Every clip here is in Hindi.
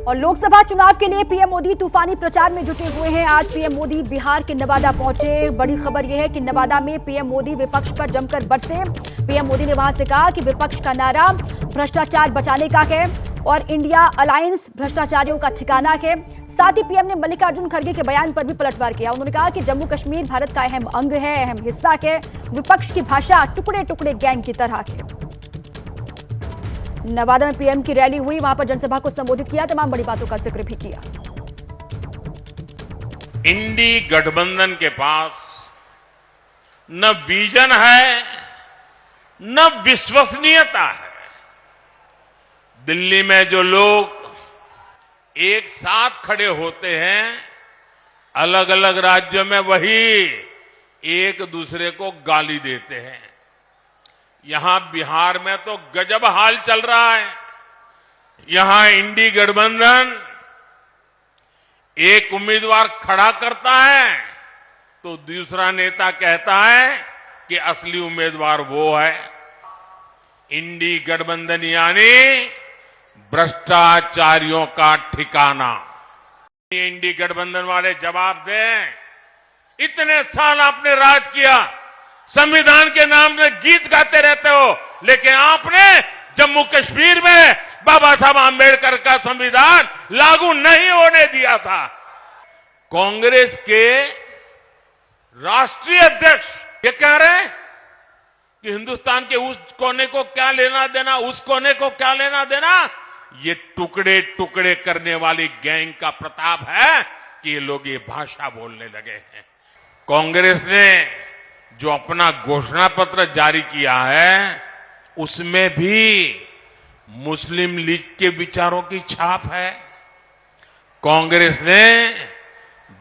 और लोकसभा चुनाव के लिए पीएम मोदी तूफानी प्रचार में जुटे हुए हैं। आज पीएम मोदी बिहार के नवादा पहुंचे। बड़ी खबर यह है कि नवादा में पीएम मोदी विपक्ष पर जमकर बरसे। पीएम मोदी ने वहां से कहा कि विपक्ष का नारा भ्रष्टाचार बचाने का है और इंडिया अलायंस भ्रष्टाचारियों का ठिकाना है। साथ ही पीएम ने मल्लिकार्जुन खड़गे के बयान पर भी पलटवार किया। उन्होंने कहा कि जम्मू कश्मीर भारत का अहम अंग है, अहम हिस्सा है। विपक्ष की भाषा टुकड़े टुकड़े गैंग की तरह है। नवादा में पीएम की रैली हुई, वहां पर जनसभा को संबोधित किया, तमाम बड़ी बातों का जिक्र भी किया। इंडी गठबंधन के पास न विजन है न विश्वसनीयता है। दिल्ली में जो लोग एक साथ खड़े होते हैं, अलग अलग राज्यों में वही एक दूसरे को गाली देते हैं। यहां बिहार में तो गजब हाल चल रहा है। यहां इंडी गठबंधन एक उम्मीदवार खड़ा करता है तो दूसरा नेता कहता है कि असली उम्मीदवार वो है। इंडी गठबंधन यानी भ्रष्टाचारियों का ठिकाना। इंडी गठबंधन वाले जवाब दें, इतने साल आपने राज किया, संविधान के नाम में गीत गाते रहते हो, लेकिन आपने जम्मू कश्मीर में बाबा साहब आंबेडकर का संविधान लागू नहीं होने दिया था। कांग्रेस के राष्ट्रीय अध्यक्ष ये कह रहे हैं कि हिंदुस्तान के उस कोने को क्या लेना देना, उस कोने को क्या लेना देना। ये टुकड़े टुकड़े करने वाली गैंग का प्रताप है कि ये लोग ये भाषा बोलने लगे हैं। कांग्रेस ने जो अपना घोषणा पत्र जारी किया है, उसमें भी मुस्लिम लीग के विचारों की छाप है। कांग्रेस ने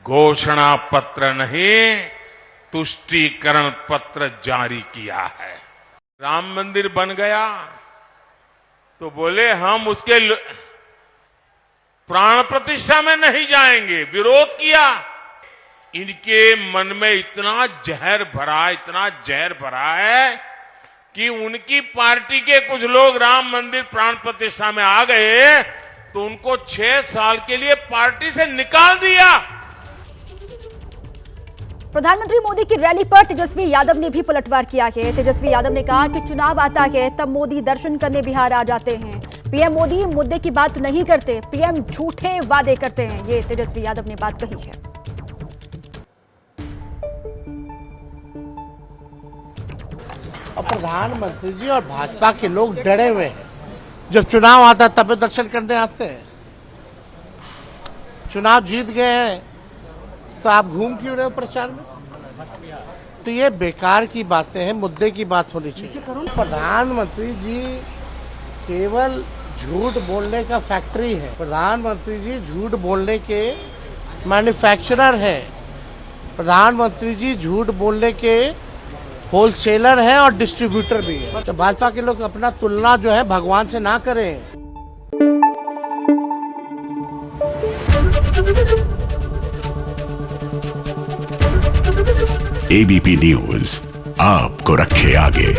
घोषणा पत्र नहीं, तुष्टीकरण पत्र जारी किया है। राम मंदिर बन गया तो बोले हम उसके प्राण प्रतिष्ठा में नहीं जाएंगे, विरोध किया। इनके मन में इतना जहर भरा है कि उनकी पार्टी के कुछ लोग राम मंदिर प्राण प्रतिष्ठा में आ गए तो उनको 6 साल के लिए पार्टी से निकाल दिया। प्रधानमंत्री मोदी की रैली पर तेजस्वी यादव ने भी पलटवार किया है। तेजस्वी यादव ने कहा कि चुनाव आता है तब मोदी दर्शन करने बिहार आ जाते हैं। पीएम मोदी मुद्दे की बात नहीं करते, पीएम झूठे वादे करते हैं। ये तेजस्वी यादव ने बात कही है। और प्रधानमंत्री जी और भाजपा के लोग डरे हुए हैं। जब चुनाव आता तब दर्शन करने आते हैं। चुनाव जीत गए हैं तो आप घूम क्यों रहे हो प्रचार में? तो ये बेकार की बातें हैं, मुद्दे की बात होनी चाहिए। प्रधानमंत्री जी केवल झूठ बोलने का फैक्ट्री है। प्रधानमंत्री जी झूठ बोलने के मैन्युफैक्चरर हैं। प्रधानमंत्री जी झूठ बोलने के होलसेलर है और डिस्ट्रीब्यूटर भी है। तो भाजपा के लोग अपना तुलना जो है भगवान से ना करें। एबीपी न्यूज आपको रखे आगे।